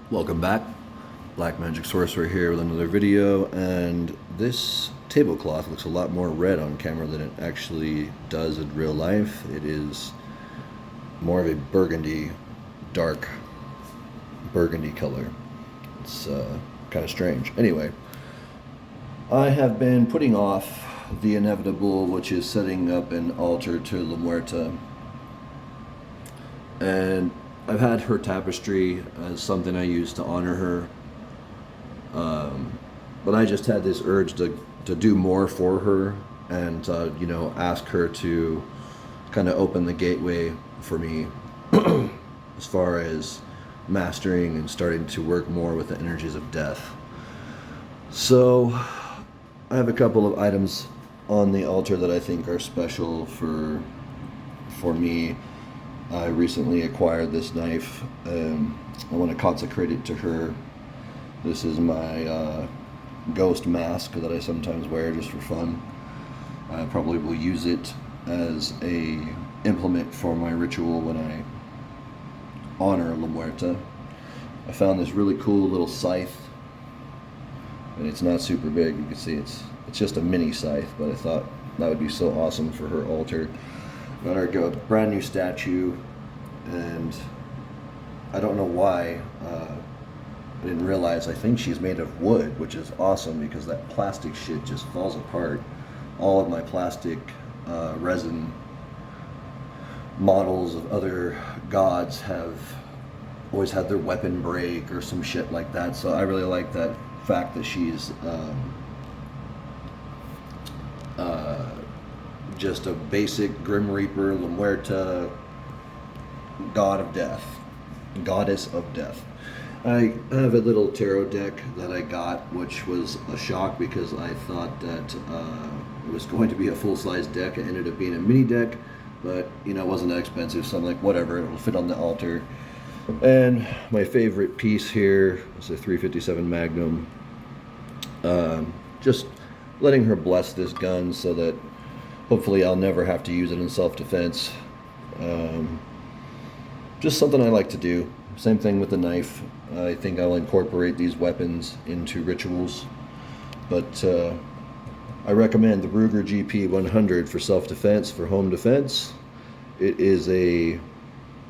Welcome back. Black Magic Sorcerer here with another video, and this tablecloth looks a lot more red on camera than it actually does in real life. It is more of a burgundy, dark burgundy color. It's kind of strange. Anyway, I have been putting off the inevitable, which is setting up an altar to La Muerta, and I've had her tapestry as something I use to honor her, but I just had this urge to do more for her and ask her to kind of open the gateway for me as far as mastering and starting to work more with the energies of death. So I have a couple of items on the altar that I think are special for me. I recently acquired this knife. I want to consecrate it to her. This is my ghost mask that I sometimes wear just for fun. I probably will use it as a implement for my ritual when I honor La Muerta. I found this really cool little scythe, and it's not super big. You can see it's just a mini scythe, but I thought that would be so awesome for her altar. Got her a brand new statue, and I don't know why. I didn't realize. I think she's made of wood, which is awesome because that plastic shit just falls apart. All of my plastic resin models of other gods have always had their weapon break or some shit like that. So I really like that fact that she's just a basic Grim Reaper, La Muerta, god of death, goddess of death. I have a little tarot deck that I got, which was a shock because I thought that it was going to be a full-size deck. It ended up being a mini deck, but it wasn't that expensive, so I'm like, whatever, it'll fit on the altar. And my favorite piece here is a 357 Magnum. Just letting her bless this gun so that hopefully I'll never have to use it in self-defense. Just something I like to do. Same thing with the knife. I think I'll incorporate these weapons into rituals. But I recommend the Ruger GP 100 for self-defense, for home defense. It is a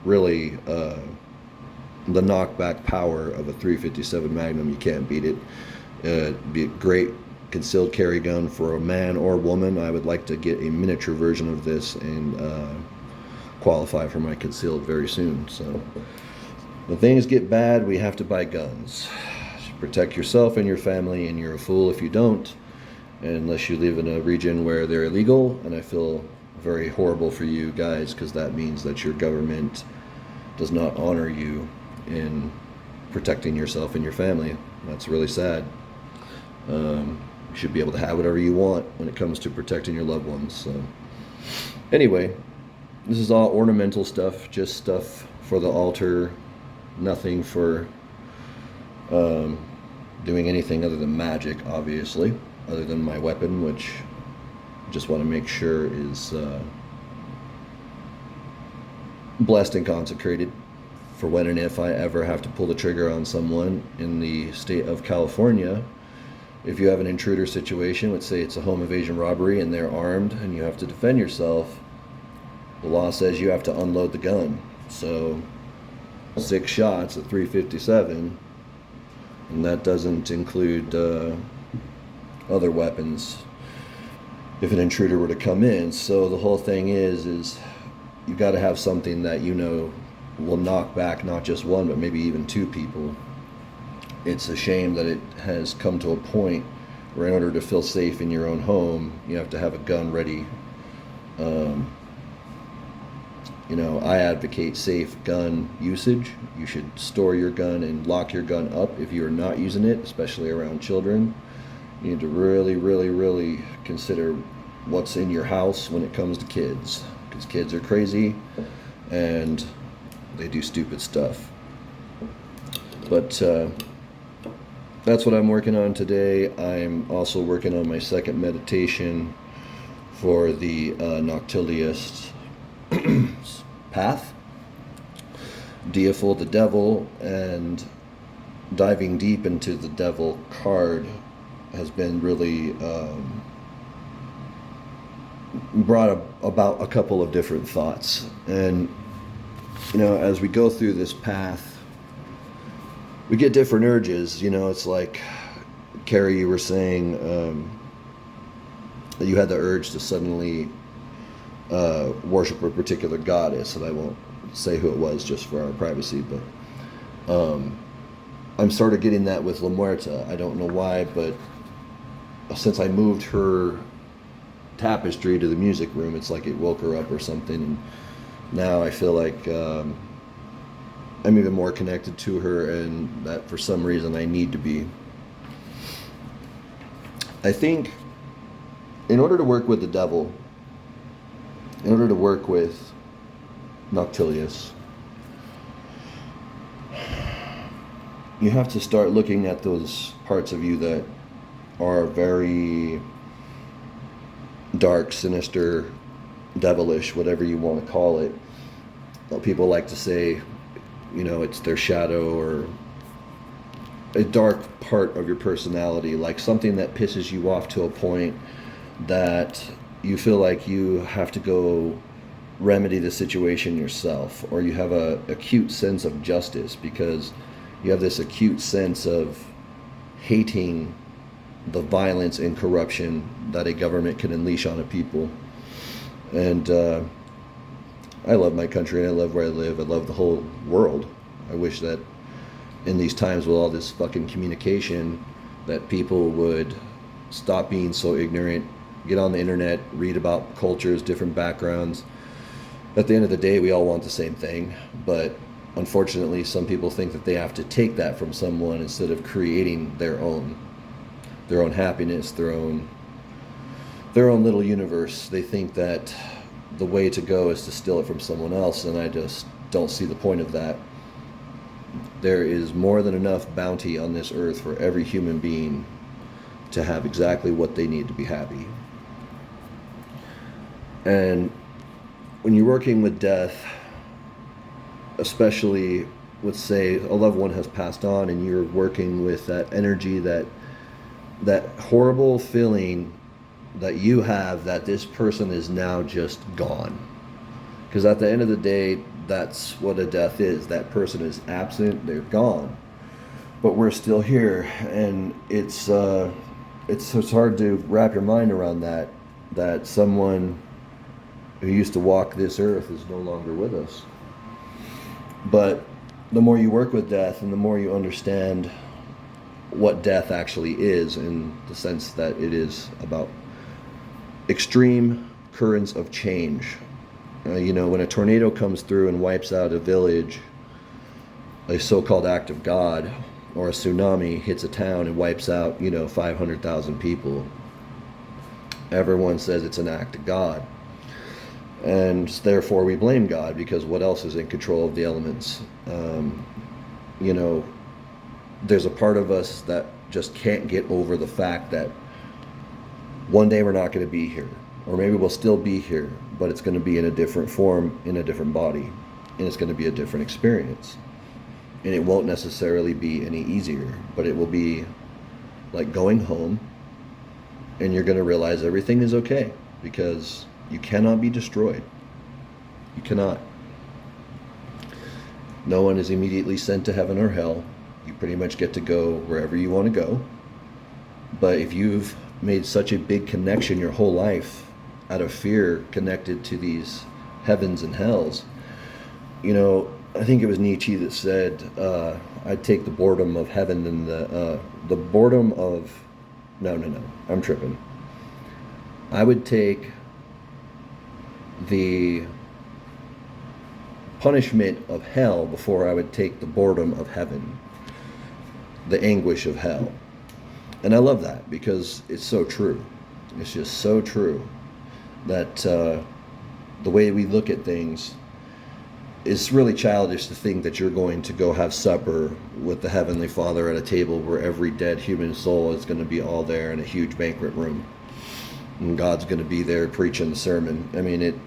really the knockback power of a 357 Magnum. You can't beat it. It'd be a great concealed carry gun for a man or woman. I would like to get a miniature version of this and qualify for my concealed very soon. So when things get bad, we have to buy guns. Protect yourself and your family, and you're a fool if you don't, unless you live in a region where they're illegal. And I feel very horrible for you guys, because that means that your government does not honor you in protecting yourself and your family. That's really sad. You should be able to have whatever you want when it comes to protecting your loved ones. So anyway, this is all ornamental stuff, just stuff for the altar, nothing for doing anything other than magic, obviously, other than my weapon, which I just want to make sure is blessed and consecrated for when and if I ever have to pull the trigger on someone in the state of California. If you have an intruder situation, let's say it's a home invasion robbery and they're armed and you have to defend yourself, the law says you have to unload the gun. So 6 shots at 357, and that doesn't include other weapons if an intruder were to come in. So the whole thing is you got to have something that will knock back not just one but maybe even 2 people. It's a shame that it has come to a point where in order to feel safe in your own home, you have to have a gun ready. I advocate safe gun usage. You should store your gun and lock your gun up if you're not using it, especially around children. You need to really, really, really consider what's in your house when it comes to kids, because kids are crazy and they do stupid stuff. But that's what I'm working on today. I'm also working on my second meditation for the Noctulious path. Deified the devil and diving deep into the devil card has been really brought about a couple of different thoughts. And, as we go through this path, we get different urges. It's like, Carrie, you were saying that you had the urge to suddenly worship a particular goddess, and I won't say who it was just for our privacy, but I'm sort of getting that with La Muerta. I don't know why, but since I moved her tapestry to the music room, it's like it woke her up or something, and now I feel like I'm even more connected to her, and that for some reason I need to be. I think in order to work with the devil, in order to work with Noctulious, you have to start looking at those parts of you that are very dark, sinister, devilish, whatever you want to call it. People like to say, it's their shadow or a dark part of your personality, like something that pisses you off to a point that you feel like you have to go remedy the situation yourself, or you have a acute sense of justice because you have this acute sense of hating the violence and corruption that a government can unleash on a people. And I love my country, and I love where I live. I love the whole world. I wish that in these times with all this fucking communication, that people would stop being so ignorant, get on the internet, read about cultures, different backgrounds. At the end of the day, we all want the same thing, but unfortunately, some people think that they have to take that from someone instead of creating their own happiness, their own little universe. They think that the way to go is to steal it from someone else, and I just don't see the point of that. There is more than enough bounty on this earth for every human being to have exactly what they need to be happy. And when you're working with death, especially with, say, a loved one has passed on, and you're working with that energy, that horrible feeling that you have that this person is now just gone. Because at the end of the day, that's what a death is. That person is absent, they're gone. But we're still here, and it's hard to wrap your mind around that someone who used to walk this earth is no longer with us. But the more you work with death, and the more you understand what death actually is, in the sense that it is about extreme currents of change. When a tornado comes through and wipes out a village, a so-called act of God, or a tsunami hits a town and wipes out, 500,000 people, everyone says it's an act of God. And therefore we blame God, because what else is in control of the elements? There's a part of us that just can't get over the fact that one day we're not going to be here, or maybe we'll still be here, but it's going to be in a different form, in a different body, and it's going to be a different experience. And it won't necessarily be any easier, but it will be like going home, and you're going to realize everything is okay, because you cannot be destroyed. You cannot. No one is immediately sent to heaven or hell. You pretty much get to go wherever you want to go. But if you've made such a big connection your whole life out of fear connected to these heavens and hells, I think it was Nietzsche that said, I'd take the boredom of heaven and the boredom of, no, I'm tripping. I would take the punishment of hell before I would take the boredom of heaven, the anguish of hell. And I love that, because it's so true. It's just so true that the way we look at things is really childish to think that you're going to go have supper with the Heavenly Father at a table where every dead human soul is going to be all there in a huge banquet room, and God's going to be there preaching the sermon. I mean,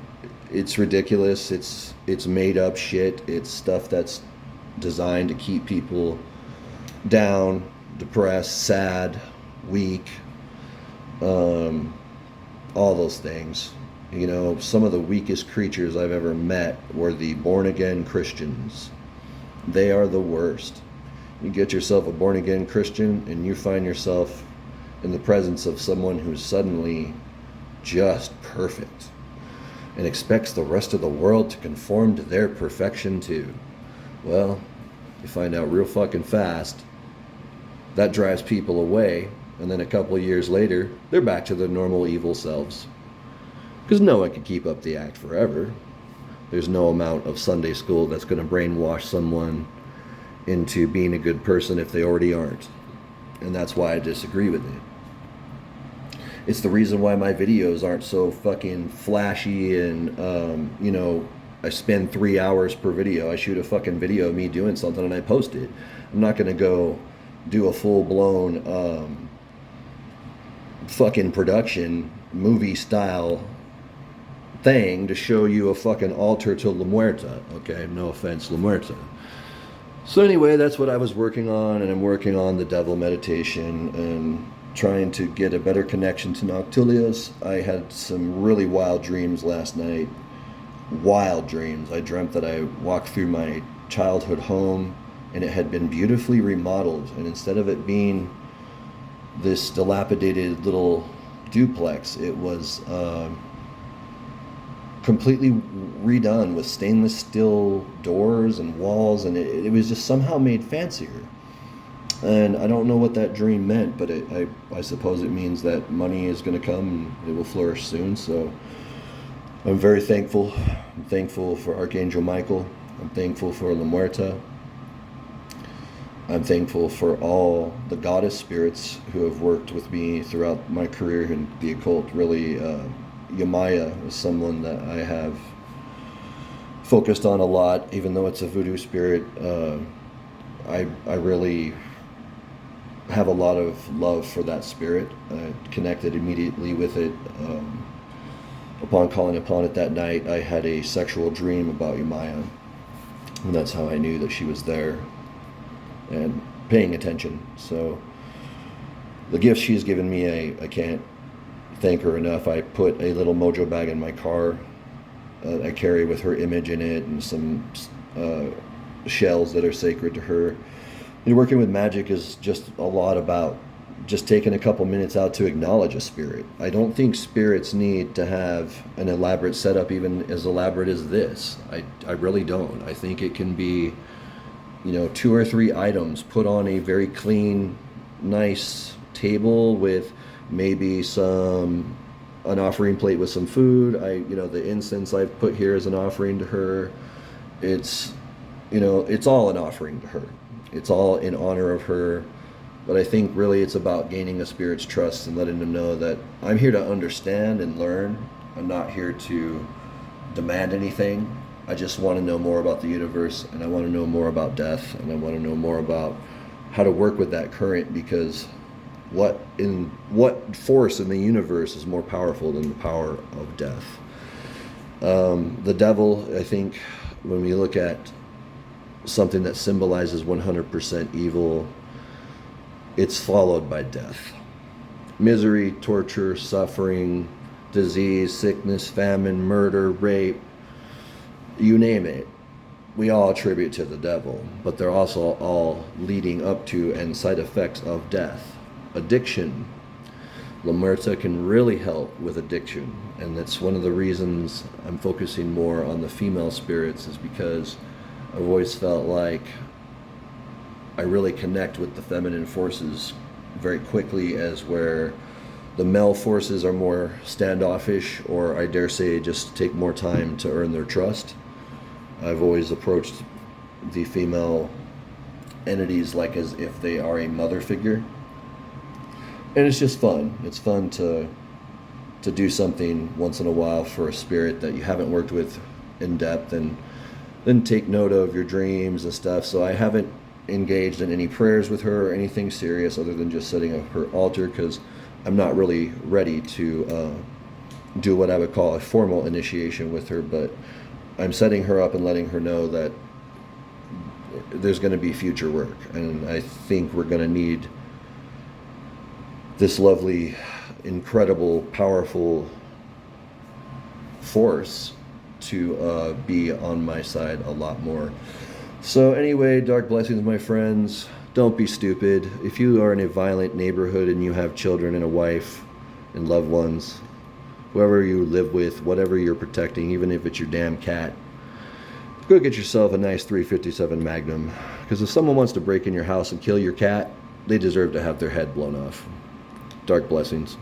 it's ridiculous. It's made up shit. It's stuff that's designed to keep people down, depressed, sad, weak, all those things. You know, some of the weakest creatures I've ever met were the born again Christians. They are the worst. You get yourself a born again Christian and you find yourself in the presence of someone who's suddenly just perfect and expects the rest of the world to conform to their perfection too. Well, you find out real fucking fast that drives people away, and then a couple of years later, they're back to their normal evil selves. Because no one can keep up the act forever. There's no amount of Sunday school that's going to brainwash someone into being a good person if they already aren't. And that's why I disagree with it. It's the reason why my videos aren't so fucking flashy and, you know, I spend 3 hours per video. I shoot a fucking video of me doing something and I post it. I'm not going to go do a full-blown fucking production, movie style thing to show you a fucking altar to La Muerta. Okay, no offense, La Muerta. So anyway, that's what I was working on, and I'm working on the devil meditation and trying to get a better connection to Noctulious. I had some really wild dreams last night. Wild dreams. I dreamt that I walked through my childhood home and it had been beautifully remodeled, and instead of it being this dilapidated little duplex, it was completely redone with stainless steel doors and walls, and it was just somehow made fancier. And I don't know what that dream meant, but I suppose it means that money is going to come and it will flourish soon. So I'm very thankful. I'm thankful for Archangel Michael. I'm thankful for La Muerta. I'm thankful for all the goddess spirits who have worked with me throughout my career in the occult. Really, Yamaya is someone that I have focused on a lot, even though it's a voodoo spirit. I really have a lot of love for that spirit. I connected immediately with it. Upon calling upon it that night, I had a sexual dream about Yamaya, and that's how I knew that she was there and paying attention. So the gifts she's given me, I can't thank her enough. I put a little mojo bag in my car I carry with her image in it, and some shells that are sacred to her. And working with magic is just a lot about just taking a couple minutes out to acknowledge a spirit. I don't think spirits need to have an elaborate setup, even as elaborate as this. I really don't. I think it can be, you know, 2 or 3 items put on a very clean, nice table with maybe an offering plate with some food. The incense I've put here is an offering to her. It's all an offering to her. It's all in honor of her. But I think really it's about gaining a spirit's trust and letting them know that I'm here to understand and learn. I'm not here to demand anything. I just want to know more about the universe, and I want to know more about death, and I want to know more about how to work with that current, because what force in the universe is more powerful than the power of death? The devil, I think, when we look at something that symbolizes 100% evil, it's followed by death. Misery, torture, suffering, disease, sickness, famine, murder, rape, you name it, we all attribute to the devil, but they're also all leading up to and side effects of death. Addiction. La Muerta can really help with addiction, and that's one of the reasons I'm focusing more on the female spirits, is because I've always felt like I really connect with the feminine forces very quickly, as where the male forces are more standoffish, or I dare say just take more time to earn their trust. I've always approached the female entities like as if they are a mother figure. And it's just fun. It's fun to do something once in a while for a spirit that you haven't worked with in depth, and then take note of your dreams and stuff. So I haven't engaged in any prayers with her or anything serious other than just setting up her altar, because I'm not really ready to do what I would call a formal initiation with her, but I'm setting her up and letting her know that there's going to be future work, and I think we're going to need this lovely, incredible, powerful force to be on my side a lot more. So anyway, dark blessings, my friends. Don't be stupid. If you are in a violent neighborhood and you have children and a wife and loved ones, whoever you live with, whatever you're protecting, even if it's your damn cat, go get yourself a nice 357 Magnum. Because if someone wants to break in your house and kill your cat, they deserve to have their head blown off. Dark blessings.